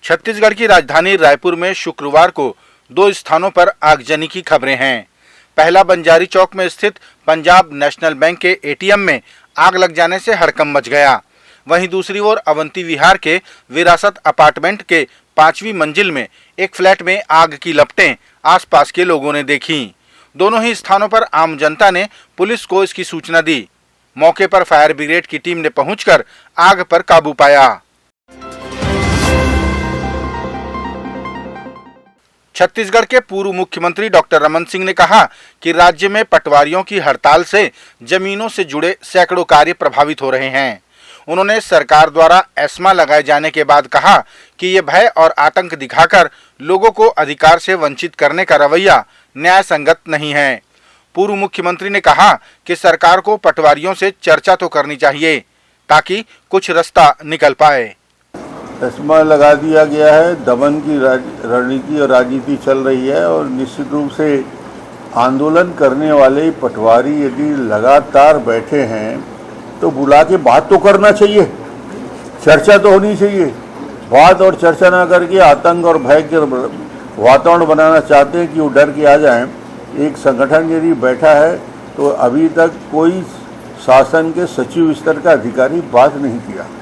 छत्तीसगढ़ की राजधानी रायपुर में शुक्रवार को दो स्थानों पर आगजनी की खबरें हैं। पहला, बंजारी चौक में स्थित पंजाब नेशनल बैंक के एटीएम में आग लग जाने से हड़कंप मच गया। वहीं दूसरी ओर अवंती विहार के विरासत अपार्टमेंट के 5वीं मंजिल में एक फ्लैट में आग की लपटें आसपास के लोगों ने देखी। दोनों ही स्थानों पर आम जनता ने पुलिस को इसकी सूचना दी। मौके पर फायर ब्रिगेड की टीम ने पहुंचकर आग पर काबू पाया। छत्तीसगढ़ के पूर्व मुख्यमंत्री डॉक्टर रमन सिंह ने कहा कि राज्य में पटवारियों की हड़ताल से जमीनों से जुड़े सैकड़ों कार्य प्रभावित हो रहे हैं। उन्होंने सरकार द्वारा एस्मा लगाए जाने के बाद कहा कि ये भय और आतंक दिखाकर लोगों को अधिकार से वंचित करने का रवैया न्याय संगत नहीं है। पूर्व मुख्यमंत्री ने कहा कि सरकार को पटवारियों से चर्चा तो करनी चाहिए ताकि कुछ रास्ता निकल पाए। एस्मा लगा दिया गया है, दमन की रणनीति और राजनीति चल रही है और निश्चित रूप से आंदोलन करने वाले पटवारी यदि लगातार बैठे हैं तो बुला के बात तो करना चाहिए, चर्चा तो होनी चाहिए। बात और चर्चा ना करके आतंक और भय के वातावरण बनाना चाहते हैं कि वो डर के आ जाएं। एक संगठन यदि बैठा है तो अभी तक कोई शासन के सचिव स्तर का अधिकारी बात नहीं किया।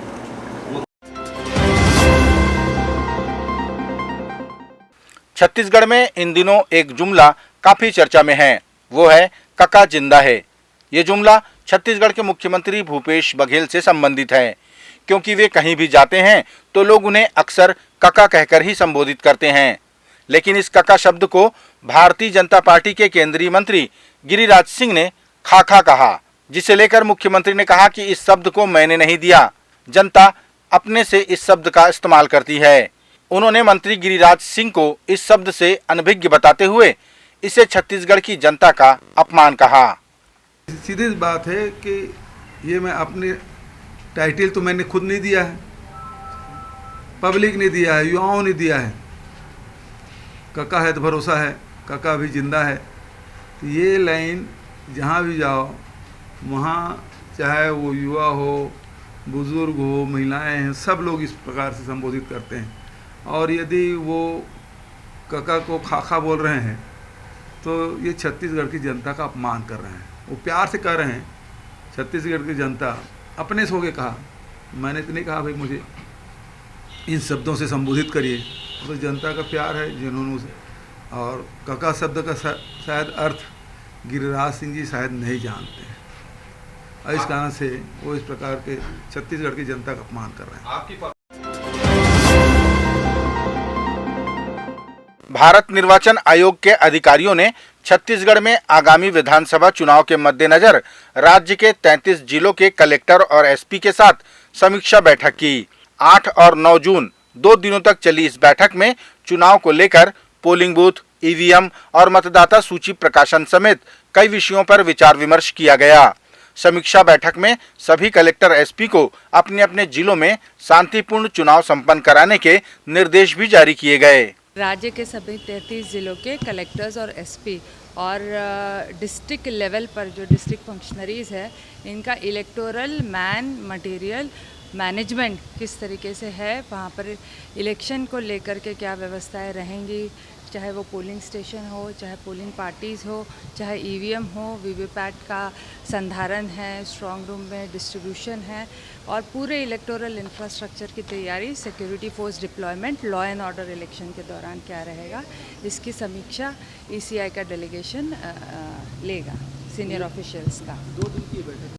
छत्तीसगढ़ में इन दिनों एक जुमला काफी चर्चा में है, वो है कका जिंदा है। ये जुमला छत्तीसगढ़ के मुख्यमंत्री भूपेश बघेल से संबंधित है, क्योंकि वे कहीं भी जाते हैं तो लोग उन्हें अक्सर कका कहकर ही संबोधित करते हैं। लेकिन इस कका शब्द को भारतीय जनता पार्टी के केंद्रीय मंत्री गिरिराज सिंह ने खाखा कहा, जिसे लेकर मुख्यमंत्री ने कहा कि इस शब्द को मैंने नहीं दिया, जनता अपने से इस शब्द का इस्तेमाल करती है। उन्होंने मंत्री गिरिराज सिंह को इस शब्द से अनभिज्ञ बताते हुए इसे छत्तीसगढ़ की जनता का अपमान कहा। सीधी बात है कि ये मैं अपने टाइटल तो मैंने खुद नहीं दिया है, पब्लिक ने दिया है, युवाओं ने दिया है। कका है तो भरोसा है, कका भी जिंदा है। तो ये लाइन जहाँ भी जाओ वहाँ चाहे वो युवा हो, बुजुर्ग हो, महिलाएं हैं, सब लोग इस प्रकार से संबोधित करते हैं। और यदि वो कका को खाखा बोल रहे हैं तो ये छत्तीसगढ़ की जनता का अपमान कर रहे हैं। वो प्यार से कह रहे हैं, छत्तीसगढ़ की जनता अपने से होके कहा, मैंने तो नहीं कहा भाई मुझे इन शब्दों से संबोधित करिए। तो जनता का प्यार है, जुनून से। और कका शब्द का शायद अर्थ गिरिराज सिंह जी शायद नहीं जानते हैं, और इस कारण से वो इस प्रकार के छत्तीसगढ़ की जनता का अपमान कर रहे हैं। भारत निर्वाचन आयोग के अधिकारियों ने छत्तीसगढ़ में आगामी विधानसभा चुनाव के मद्देनजर राज्य के 33 जिलों के कलेक्टर और एसपी के साथ समीक्षा बैठक की। 8 और 9 जून 2 दिनों तक चली इस बैठक में चुनाव को लेकर पोलिंग बूथ, ईवीएम और मतदाता सूची प्रकाशन समेत कई विषयों पर विचार विमर्श किया गया। समीक्षा बैठक में सभी कलेक्टर एसपी को अपने अपने जिलों में शांतिपूर्ण चुनाव संपन्न कराने के निर्देश भी जारी किए गए। राज्य के सभी 33 जिलों के कलेक्टर्स और एसपी और डिस्ट्रिक्ट लेवल पर जो डिस्ट्रिक्ट फंक्शनरीज़ है, इनका इलेक्टोरल मटेरियल मैनेजमेंट किस तरीके से है, वहाँ पर इलेक्शन को लेकर के क्या व्यवस्थाएं रहेंगी, चाहे वो पोलिंग स्टेशन हो, चाहे पोलिंग पार्टीज़ हो, चाहे ईवीएम हो, वीवीपैट का संधारण है, स्ट्रांग रूम में डिस्ट्रीब्यूशन है, और पूरे इलेक्टोरल इंफ्रास्ट्रक्चर की तैयारी, security force deployment, law and order election के दौरान क्या रहेगा, इसकी समीक्षा ईसीआई का डेलीगेशन लेगा, सीनियर ऑफिशियल्स का। 2 दिन की बैठक।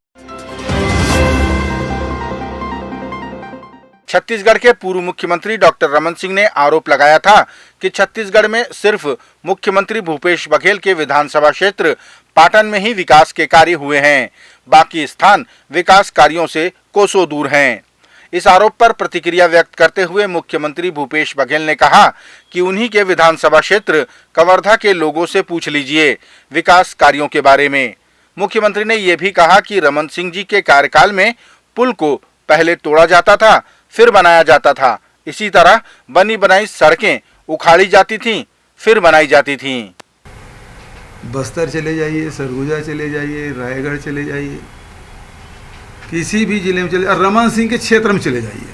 छत्तीसगढ़ के पूर्व मुख्यमंत्री डॉक्टर रमन सिंह ने आरोप लगाया था कि छत्तीसगढ़ में सिर्फ मुख्यमंत्री भूपेश बघेल के विधानसभा क्षेत्र पाटन में ही विकास के कार्य हुए हैं, बाकी स्थान विकास कार्यों से कोसों दूर हैं। इस आरोप पर प्रतिक्रिया व्यक्त करते हुए मुख्यमंत्री भूपेश बघेल ने कहा कि उन्हीं के विधानसभा क्षेत्र कवर्धा के लोगों से पूछ लीजिए विकास कार्यों के बारे में। मुख्यमंत्री ने यह भी कहा कि रमन सिंह जी के कार्यकाल में पुल को पहले तोड़ा जाता था, फिर बनाया जाता था। इसी तरह बनी बनाई सड़कें उखाड़ी जाती थीं, फिर बनाई जाती थीं। बस्तर चले जाइए, सरगुजा चले जाइए, रायगढ़ चले जाइए, किसी भी जिले में चले, रमन सिंह के क्षेत्र में चले जाइए,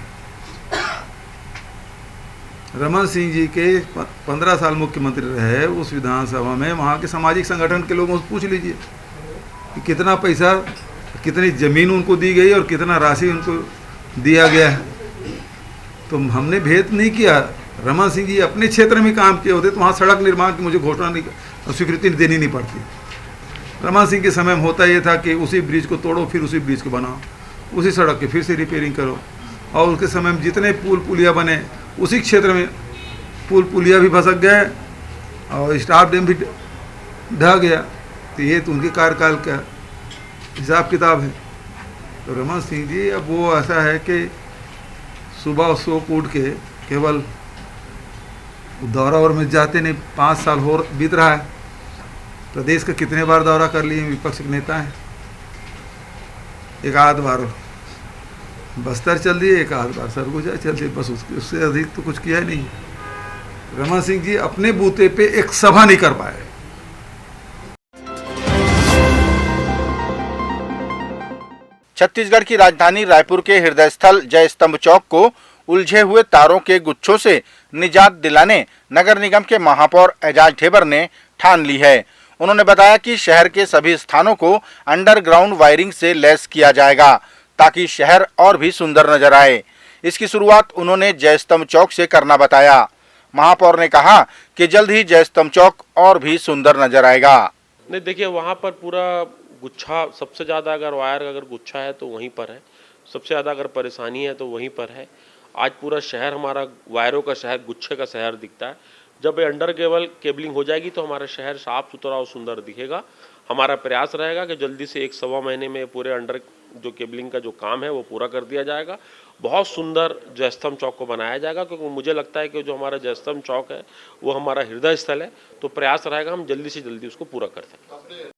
रमन सिंह जी के 15 साल मुख्यमंत्री रहे उस विधानसभा में, वहाँ के सामाजिक संगठन के लोगों से पूछ लीजिए कि कितना पैसा, कितनी ज़मीन उनको दी गई और कितना राशि उनको दिया गया है। तो हमने भेद नहीं किया। रमन सिंह जी अपने क्षेत्र में काम किए होते तो वहाँ सड़क निर्माण की मुझे घोषणा नहीं, स्वीकृति देनी नहीं पड़ती। रमन सिंह के समय में होता ये था कि उसी ब्रिज को तोड़ो, फिर उसी ब्रिज को बनाओ, उसी सड़क की फिर से रिपेयरिंग करो। और उसके समय में जितने पुल पुलिया बने उसी क्षेत्र में पुल पुलिया भी भसक गए और स्टाफ डैम भी ढह गया। तो ये तो उनके कार्यकाल का हिसाब किताब है। तो रमन सिंह जी अब वो ऐसा है कि सुबह सो कूट के केवल दौरा और में जाते नहीं, 5 साल हो बीत रहा है। प्रदेश का कितने बार दौरा कर लिए विपक्ष के नेता हैं। एक आध बार बस्तर चल दिए, एक आध बार सरगुजा चल दिए, बस उससे अधिक तो कुछ किया ही नहीं। रमन सिंह जी अपने बूते पे एक सभा नहीं कर पाए। छत्तीसगढ़ की राजधानी रायपुर के हृदय स्थल जय स्तंभ चौक को उलझे हुए तारों के गुच्छों से निजात दिलाने नगर निगम के महापौर एजाज ढेबर ने ठान ली है। उन्होंने बताया कि शहर के सभी स्थानों को अंडरग्राउंड वायरिंग से लैस किया जाएगा ताकि शहर और भी सुंदर नजर आए। इसकी शुरुआत उन्होंने जय स्तंभ चौक से करना बताया। महापौर ने कहा कि जल्द ही जय स्तंभ चौक और भी सुंदर नजर आएगा। नहीं, देखिए वहाँ पर पूरा गुच्छा, सबसे ज़्यादा अगर वायर अगर गुच्छा है तो वहीं पर है, सबसे ज़्यादा अगर परेशानी है तो वहीं पर है। आज पूरा शहर हमारा वायरों का शहर, गुच्छे का शहर दिखता है। जब ये अंडर केबलिंग हो जाएगी तो हमारा शहर साफ सुथरा और सुंदर दिखेगा। हमारा प्रयास रहेगा कि जल्दी से 1-1.25 महीने में पूरे अंडर जो केबलिंग का जो काम है वो पूरा कर दिया जाएगा। बहुत सुंदर जय स्तंभ चौक को बनाया जाएगा, क्योंकि मुझे लगता है कि जो हमारा जय स्तंभ चौक है वो हमारा हृदय स्थल है। तो प्रयास रहेगा हम जल्दी से जल्दी उसको पूरा कर सकें।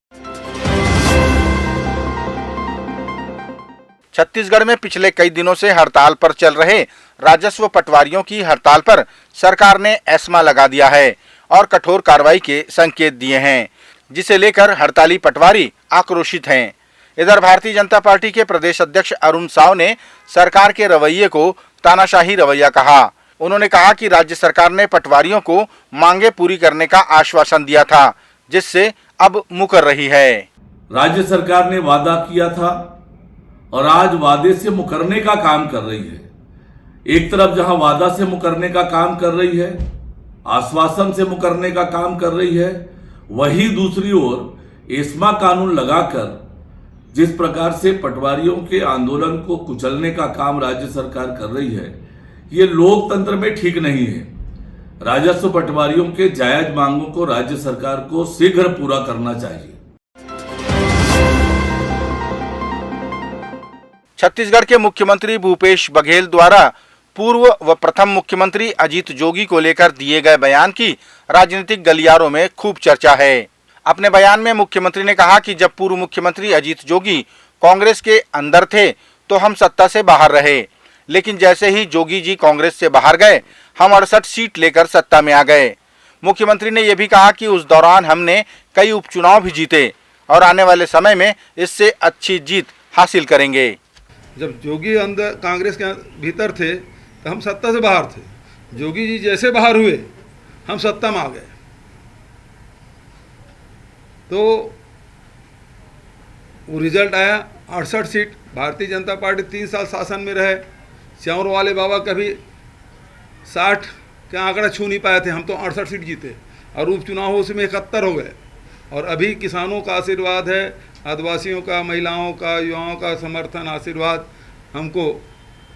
छत्तीसगढ़ में पिछले कई दिनों से हड़ताल पर चल रहे राजस्व पटवारियों की हड़ताल पर सरकार ने एस्मा लगा दिया है और कठोर कार्रवाई के संकेत दिए हैं, जिसे लेकर हड़ताली पटवारी आक्रोशित हैं। इधर भारतीय जनता पार्टी के प्रदेश अध्यक्ष अरुण साव ने सरकार के रवैये को तानाशाही रवैया कहा। उन्होंने कहा कि राज्य सरकार ने पटवारियों को मांगे पूरी करने का आश्वासन दिया था, जिससे अब मुकर रही है। राज्य सरकार ने वादा किया था और आज वादे से मुकरने का काम कर रही है। एक तरफ जहां वादा से मुकरने का काम कर रही है, आश्वासन से मुकरने का काम कर रही है, वही दूसरी ओर एस्मा कानून लगाकर जिस प्रकार से पटवारियों के आंदोलन को कुचलने का काम राज्य सरकार कर रही है, ये लोकतंत्र में ठीक नहीं है। राजस्व पटवारियों के जायज मांगों को राज्य सरकार को शीघ्र पूरा करना चाहिए। छत्तीसगढ़ के मुख्यमंत्री भूपेश बघेल द्वारा पूर्व व प्रथम मुख्यमंत्री अजीत जोगी को लेकर दिए गए बयान की राजनीतिक गलियारों में खूब चर्चा है। अपने बयान में मुख्यमंत्री ने कहा कि जब पूर्व मुख्यमंत्री अजीत जोगी कांग्रेस के अंदर थे तो हम सत्ता से बाहर रहे, लेकिन जैसे ही जोगी जी कांग्रेस से बाहर गए हम 68 सीट लेकर सत्ता में आ गए। मुख्यमंत्री ने यह भी कहा कि उस दौरान हमने कई उपचुनाव भी जीते और आने वाले समय में इससे अच्छी जीत हासिल करेंगे। जब जोगी अंदर कांग्रेस के भीतर थे तो हम सत्ता से बाहर थे। जोगी जी जैसे बाहर हुए हम सत्ता में आ गए। तो वो रिजल्ट आया 68 सीट। भारतीय जनता पार्टी 3 साल शासन में रहे। च्यांवर वाले बाबा कभी 60 का आंकड़ा छू नहीं पाए थे, हम तो 68 सीट जीते और उपचुनाव उसमें 71 हो गए। और अभी किसानों का आशीर्वाद है, आदिवासियों का, महिलाओं का, युवाओं का समर्थन आशीर्वाद हमको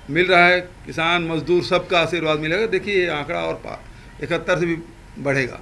मिल रहा है। किसान मजदूर सबका आशीर्वाद मिलेगा। देखिए ये आंकड़ा और 71 से भी बढ़ेगा।